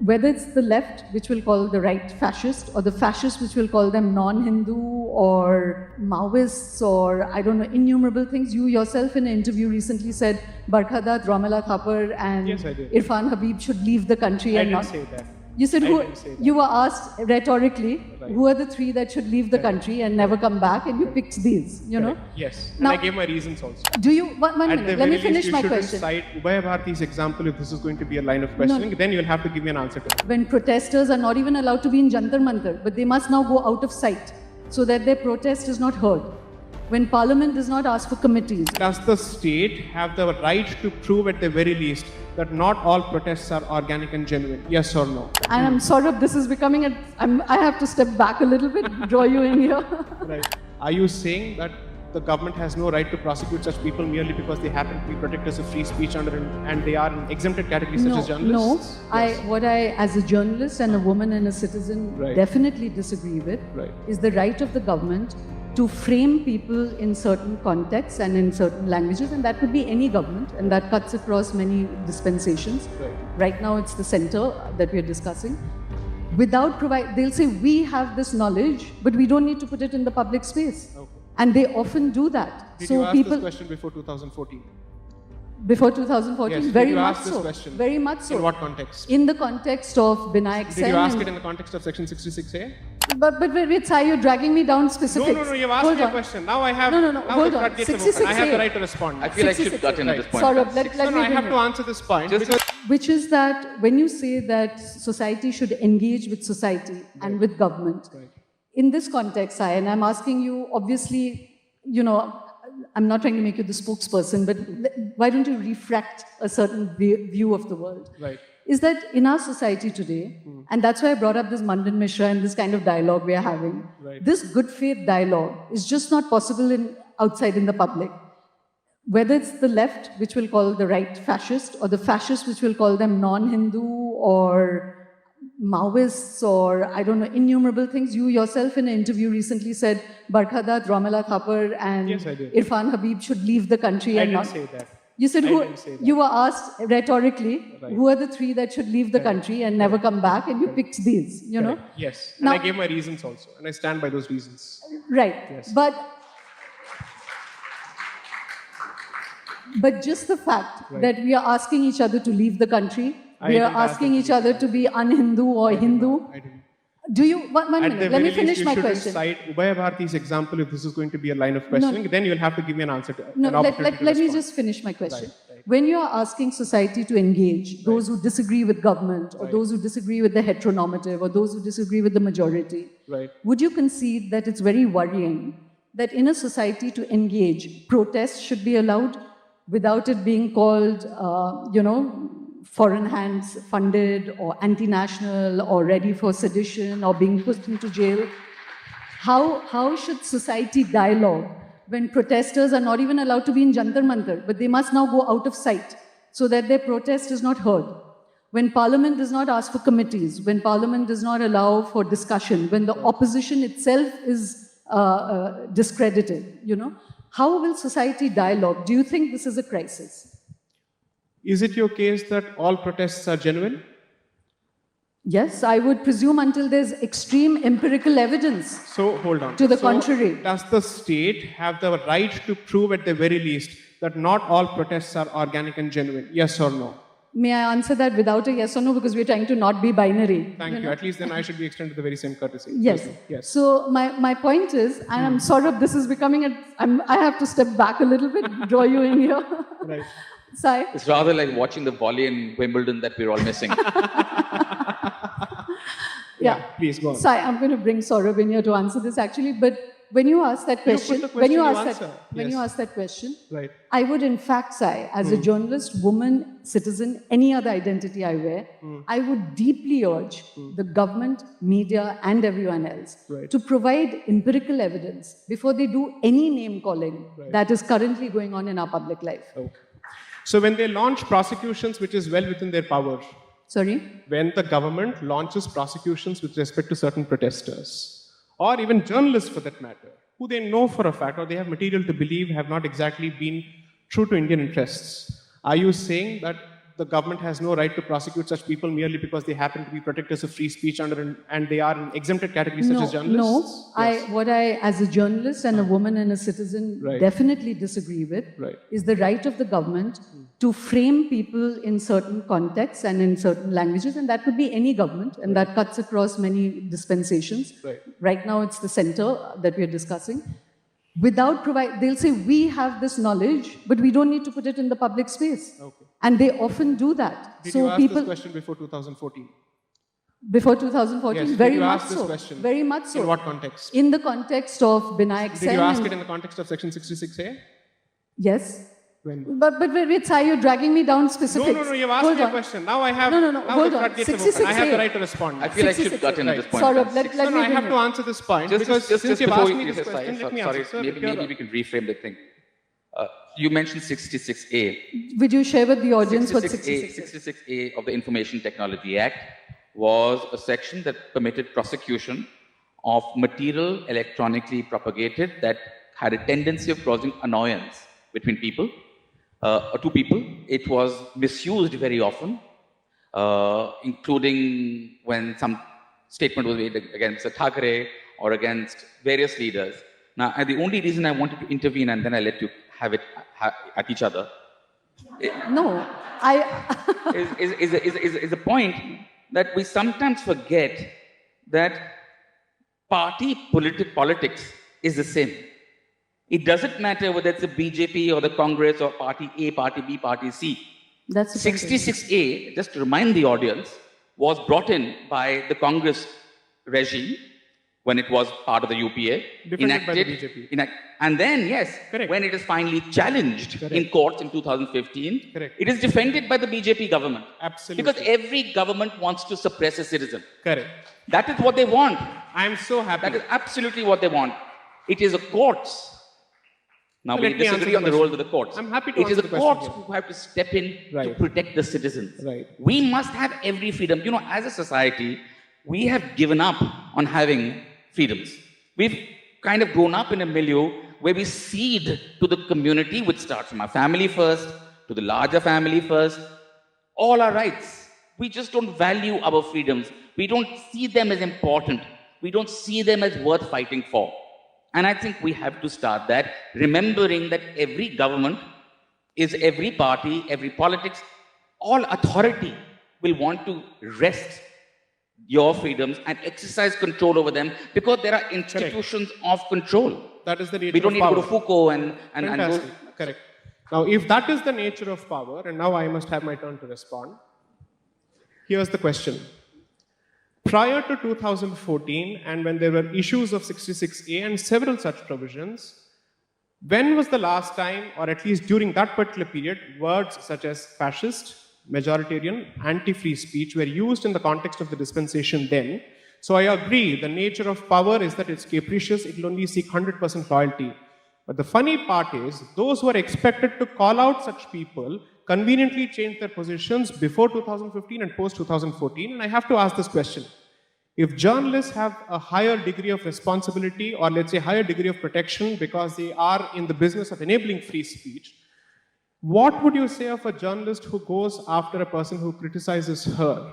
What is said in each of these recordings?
whether it's the left, which will call the right fascist, or the fascists, which will call them non-Hindu or Maoists or, I don't know, innumerable things. You yourself in an interview recently said Barkha Dutt, Romila Thapar and Irfan Habib should leave the country. I didn't say that. You said you were asked rhetorically, who are the three that should leave the country and never come back, and you picked these, you know? Yes, now, and I gave my reasons also. Do you, one minute, let me finish my question. You shouldn't cite Ubhay Bharati's example if this is going to be a line of questioning, then you'll have to give me an answer to it. When protesters are not even allowed to be in Jantar Mantar, but they must now go out of sight so that their protest is not heard. When Parliament does not ask for committees. Does the state have the right to prove at the very least that not all protests are organic and genuine? Yes or no? And I'm sorry, this is becoming I have to step back a little bit, draw you in here. Right. Are you saying that the government has no right to prosecute such people merely because they happen to be protectors of free speech and they are in exempted categories such as journalists? No, yes. What I, as a journalist and a woman and a citizen, definitely disagree with is the right of the government to frame people in certain contexts and in certain languages, and that could be any government, and that cuts across many dispensations. Right now it's the center that we're discussing. Without they'll say, we have this knowledge, but we don't need to put it in the public space. Okay. And they often do that. Did you ask this question before 2014? Before 2014? Yes. Very Did you much ask this so. question? Very much so. In what context? In the context of Binayak Sen. Did you ask it in the context of Section 66A? But wait, Sai, you're dragging me down specifics. No, you've asked me a question. Now I have. No, hold on. 66A. I have the right to respond. I feel like you should cut in at this point. Saurabh, let me I have to answer this point. Which is that when you say that society should engage with society and with government, in this context, Sai, and I'm asking you, obviously, you know, I'm not trying to make you the spokesperson, but why don't you refract a certain view of the world? Is that in our society today, and that's why I brought up this Mandan Mishra and this kind of dialogue we are having, this good faith dialogue is just not possible outside in the public. Whether it's the left, which will call the right fascist, or the fascists, which will call them non-Hindu or Maoists or, I don't know, innumerable things. You yourself in an interview recently said Barkha Dutt, Romila Thapar and Irfan Habib should leave the country. I didn't say that. You said you were asked rhetorically, who are the three that should leave the country and never come back, and you picked these, you know? Yes, and I gave my reasons also, and I stand by those reasons. Right, yes. But just the fact that we are asking each other to leave the country, we are asking each other to be un-Hindu or Hindu. I didn't. Do you, one minute, let me finish my question. You shouldn't cite Ubhay Bharati's example if this is going to be a line of questioning, then you'll have to give me an answer to it. Let me just finish my question. When you are asking society to engage, those who disagree with government, or those who disagree with the heteronormative, or those who disagree with the majority, would you concede that it's very worrying that in a society to engage, protest should be allowed without it being called, you know, foreign hands funded or anti-national or ready for sedition or being pushed into jail? How should society dialogue when protesters are not even allowed to be in Jantar Mantar, but they must now go out of sight so that their protest is not heard? When Parliament does not ask for committees, when Parliament does not allow for discussion, when the opposition itself is discredited, you know, how will society dialogue? Do you think this is a crisis? Is it your case that all protests are genuine? Yes, I would presume until there's extreme empirical evidence. So, hold on. To the contrary. Does the state have the right to prove at the very least that not all protests are organic and genuine? Yes or no? May I answer that without a yes or no, because we're trying to not be binary. Thank you. At least then I should be extended the very same courtesy. Yes. Yes. So my point is, and I'm sorry, this is becoming I have to step back a little bit, draw you in here. Right. Sai? It's rather like watching the volley in Wimbledon that we're all missing. Yeah, please go on. Sai, I'm going to bring Saurabh in here to answer this actually, but when you ask that question, when you ask that question, I would in fact say, as a journalist, woman, citizen, any other identity I wear, I would deeply urge the government, media, and everyone else to provide empirical evidence before they do any name calling that is currently going on in our public life. Okay. So when they launch prosecutions, which is well within their power. Sorry? When the government launches prosecutions with respect to certain protesters, or even journalists for that matter, who they know for a fact, or they have material to believe have not exactly been true to Indian interests, are you saying that the government has no right to prosecute such people merely because they happen to be protectors of free speech and they are in exempted categories such as journalists? What I, as a journalist and a woman and a citizen, definitely disagree with is the right of the government to frame people in certain contexts and in certain languages, and that could be any government, and that cuts across many dispensations. Right now, it's the center that we're discussing. They'll say, we have this knowledge, but we don't need to put it in the public space. And they often do that. Did you ask this question before 2014? Before 2014? Yes. Very Did you much ask this so. question? Very much so. In what context? In the context of Binayak Sen. Did you ask it in the context of Section 66A? Yes. When? But wait, Sai, you're dragging me down specifics. No, you've asked me a question. Now I have, No, now hold the on. floodgates have 66A. opened. I have the right to respond. I feel I should cut in at this point. Saurabh, let me I have to answer this point because since you've asked me this question, let me answer. Sir, maybe we can reframe the thing. You mentioned 66A. Would you share with the audience what 66A is? 66A of the Information Technology Act was a section that permitted prosecution of material electronically propagated that had a tendency of causing annoyance between people, two people. It was misused very often, including when some statement was made against Thakre or against various leaders. Now, the only reason I wanted to intervene, and then I let you have it at each other, No, is the point that we sometimes forget that politics is the same. It doesn't matter whether it's the BJP or the Congress or party A, party B, party C. that's 66A, just to remind the audience, was brought in by the Congress regime when it was part of the UPA. Defended by the BJP. And then, yes, when it is finally challenged in courts in 2015, it is defended by the BJP government. Absolutely. Because every government wants to suppress a citizen. Correct. That is what they want. I am so happy. That is absolutely what they want. It is the courts. Now, we Let me answer disagree the on the role of the courts. I'm happy to It is answer the the courts question who have to step in to Right. protect the citizens. Right. We must have every freedom. You know, as a society, we have given up on having freedoms. We've kind of grown up in a milieu where we cede to the community, which starts from our family first, to the larger family first, all our rights. We just don't value our freedoms. We don't see them as important. We don't see them as worth fighting for. And I think we have to start that, remembering that every government is every party, every politics, all authority will want to wrest your freedoms and exercise control over them because there are institutions of control. That is the nature We don't of need power. to go to Foucault and go. Fantastic. Correct. Now, if that is the nature of power, and now I must have my turn to respond, here's the question. Prior to 2014, and when there were issues of 66A and several such provisions, when was the last time, or at least during that particular period, words such as fascist, majoritarian, anti-free speech were used in the context of the dispensation then? So I agree, the nature of power is that it's capricious, it will only seek 100% loyalty. But the funny part is, those who are expected to call out such people conveniently changed their positions before 2015 and post 2014. And I have to ask this question. If journalists have a higher degree of responsibility, or let's say higher degree of protection because they are in the business of enabling free speech, what would you say of a journalist who goes after a person who criticizes her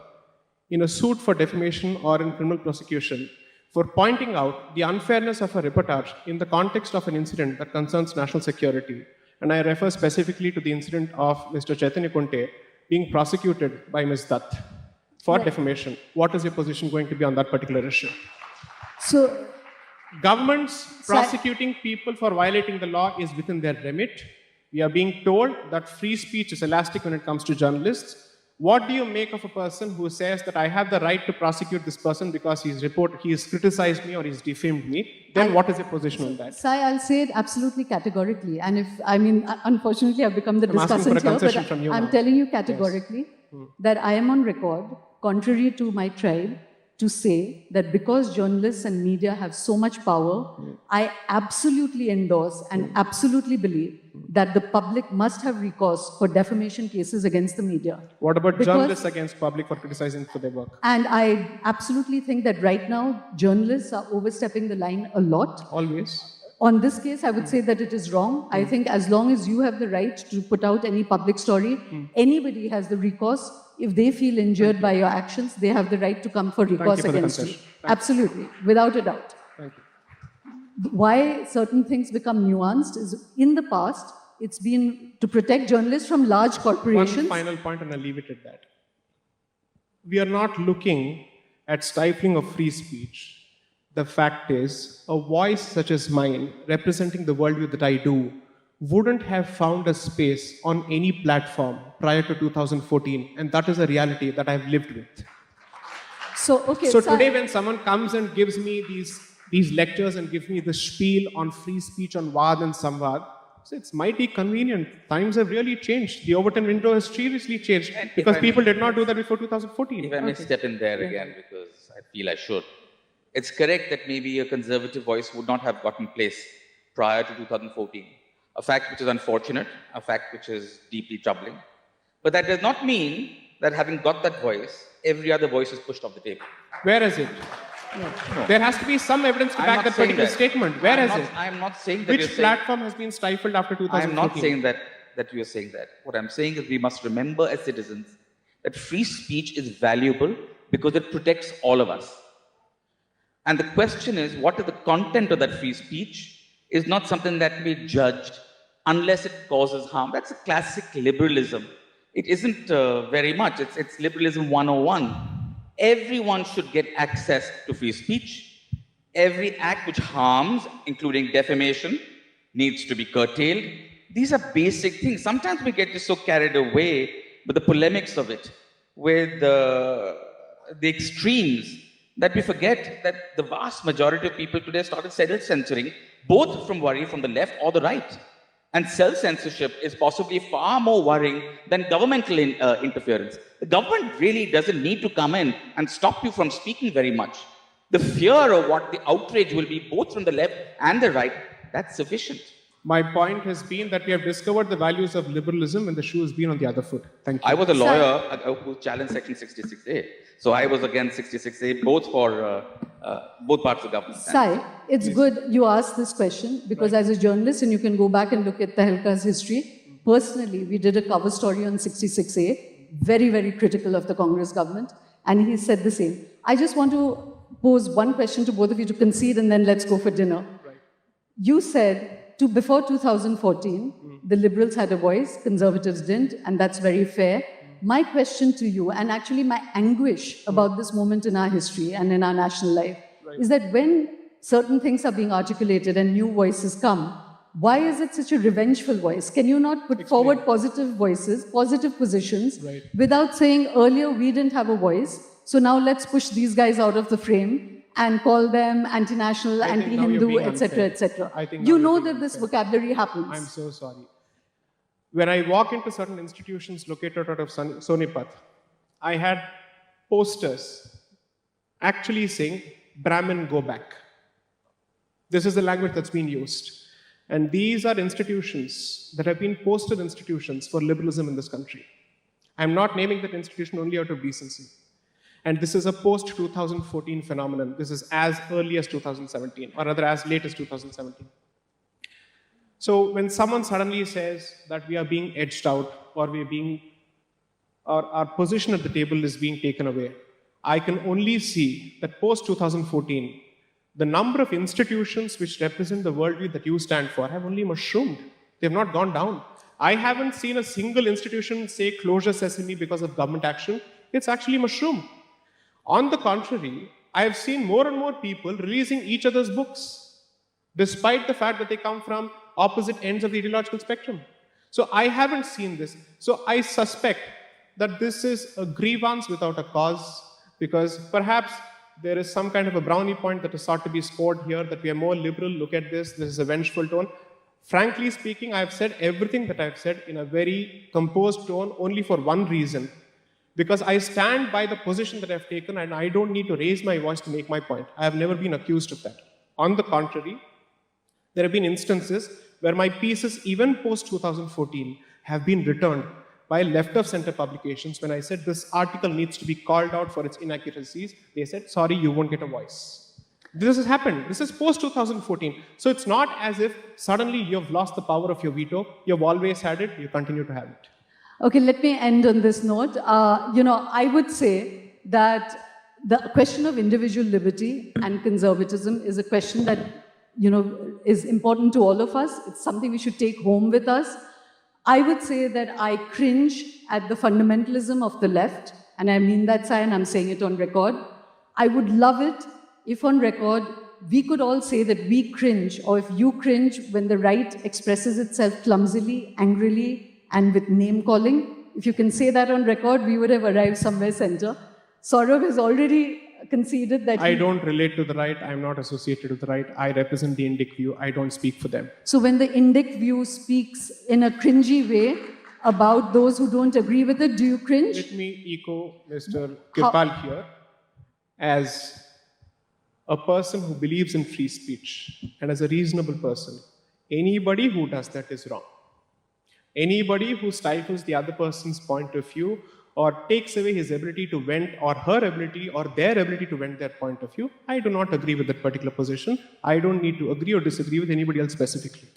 in a suit for defamation or in criminal prosecution for pointing out the unfairness of a reportage in the context of an incident that concerns national security? And I refer specifically to the incident of Mr. Chaitanya Kunte being prosecuted by Ms. Dutt for defamation. What is your position going to be on that particular issue? So, governments prosecuting people for violating the law is within their remit. We are being told that free speech is elastic when it comes to journalists. What do you make of a person who says that I have the right to prosecute this person because he has criticized me or he's defamed me? Then what is your position on that? Sai, I'll say it absolutely categorically. And unfortunately, I've become the discussant here, but I'm telling you categorically that I am on record, contrary to my tribe, to say that because journalists and media have so much power, I absolutely endorse and absolutely believe that the public must have recourse for defamation cases against the media. What about journalists against public for criticizing for their work? And I absolutely think that right now, journalists are overstepping the line a lot. Always. On this case, I would say that it is wrong. I think as long as you have the right to put out any public story, anybody has the recourse. If they feel injured by your actions, they have the right to come for recourse for the against you. concession. Absolutely, without a doubt. Thank you. Why certain things become nuanced is in the past, it's been to protect journalists from large corporations. One final point, and I'll leave it at that. We are not looking at stifling of free speech. The fact is, a voice such as mine, representing the worldview that I do, wouldn't have found a space on any platform prior to 2014, and that is a reality that I've lived with. So Today when someone comes and gives me these lectures and gives me the spiel on free speech, on Vad and Samvad, so it's mighty convenient. Times have really changed. The Overton window has seriously changed because people did not do that before 2014. If I may step in there again, because I feel I should. It's correct that maybe a conservative voice would not have gotten place prior to 2014. A fact which is unfortunate, a fact which is deeply troubling. But that does not mean that having got that voice, every other voice is pushed off the table. Where is it? No. There has to be some evidence to back that particular statement. Where is it? I'm not saying that Which platform has been stifled after 2014? I'm not saying that you are saying that. What I'm saying is we must remember as citizens that free speech is valuable because it protects all of us. And the question is, what is the content of that free speech is not something that can be judged unless it causes harm. That's a classic liberalism. It isn't very much. It's liberalism 101. Everyone should get access to free speech. Every act which harms, including defamation, needs to be curtailed. These are basic things. Sometimes we get just so carried away with the polemics of it, with the extremes, that we forget that the vast majority of people today started self-censoring, both from worry from the left or the right. And self-censorship is possibly far more worrying than governmental interference. The government really doesn't need to come in and stop you from speaking very much. The fear of what the outrage will be, both from the left and the right, that's sufficient. My point has been that we have discovered the values of liberalism when the shoe has been on the other foot. Thank you. I was a lawyer who challenged Section 66A. So I was against 66A, both for both parts of the government. Sai, it's good you asked this question because as a journalist, and you can go back and look at Tehelka's history, personally, we did a cover story on 66A, very, very critical of the Congress government, and he said the same. I just want to pose one question to both of you to concede, and then let's go for dinner. Right. You said, before 2014, the liberals had a voice, conservatives didn't, and that's very fair. My question to you, and actually my anguish about this moment in our history and in our national life, is that when certain things are being articulated and new voices come, why is it such a revengeful voice? Can you not put forward positive voices, positive positions, without saying earlier we didn't have a voice, so now let's push these guys out of the frame and call them anti-national, anti-Hindu, etc., etc. You know that this vocabulary happens. I'm so sorry. When I walk into certain institutions located out of Sonipat, I had posters actually saying, Brahmin, go back. This is the language that's been used. And these are institutions that have been posted institutions for liberalism in this country. I'm not naming that institution only out of decency. And this is a post-2014 phenomenon. This is as early as 2017, or rather as late as 2017. So when someone suddenly says that we are being edged out, or our position at the table is being taken away, I can only see that post-2014, the number of institutions which represent the worldview that you stand for have only mushroomed. They have not gone down. I haven't seen a single institution say closure sesame because of government action. It's actually mushroomed. On the contrary, I have seen more and more people releasing each other's books, despite the fact that they come from opposite ends of the ideological spectrum. So I haven't seen this. So I suspect that this is a grievance without a cause, because perhaps there is some kind of a brownie point that is sought to be scored here, that we are more liberal, look at this is a vengeful tone. Frankly speaking, I have said everything that I've said in a very composed tone only for one reason. Because I stand by the position that I've taken and I don't need to raise my voice to make my point. I have never been accused of that. On the contrary, there have been instances where my pieces, even post-2014, have been returned by left-of-center publications. When I said this article needs to be called out for its inaccuracies, they said, sorry, you won't get a voice. This has happened. This is post 2014. So it's not as if suddenly you've lost the power of your veto. You've always had it. You continue to have it. Okay, let me end on this note. I would say that the question of individual liberty and conservatism is a question that, is important to all of us. It's something we should take home with us. I would say that I cringe at the fundamentalism of the left, and I mean that, Sai, and I'm saying it on record. I would love it if on record we could all say that we cringe, or if you cringe when the right expresses itself clumsily, angrily, and with name-calling. If you can say that on record, we would have arrived somewhere center. Saurav has already conceded that I don't relate to the right. I'm not associated with the right. I represent the Indic view. I don't speak for them. So when the Indic view speaks in a cringy way about those who don't agree with it, do you cringe? Let me echo Mr. Kirpal here as a person who believes in free speech and as a reasonable person. Anybody who does that is wrong. Anybody who stifles the other person's point of view or takes away his ability to vent or her ability or their ability to vent their point of view, I do not agree with that particular position. I don't need to agree or disagree with anybody else specifically.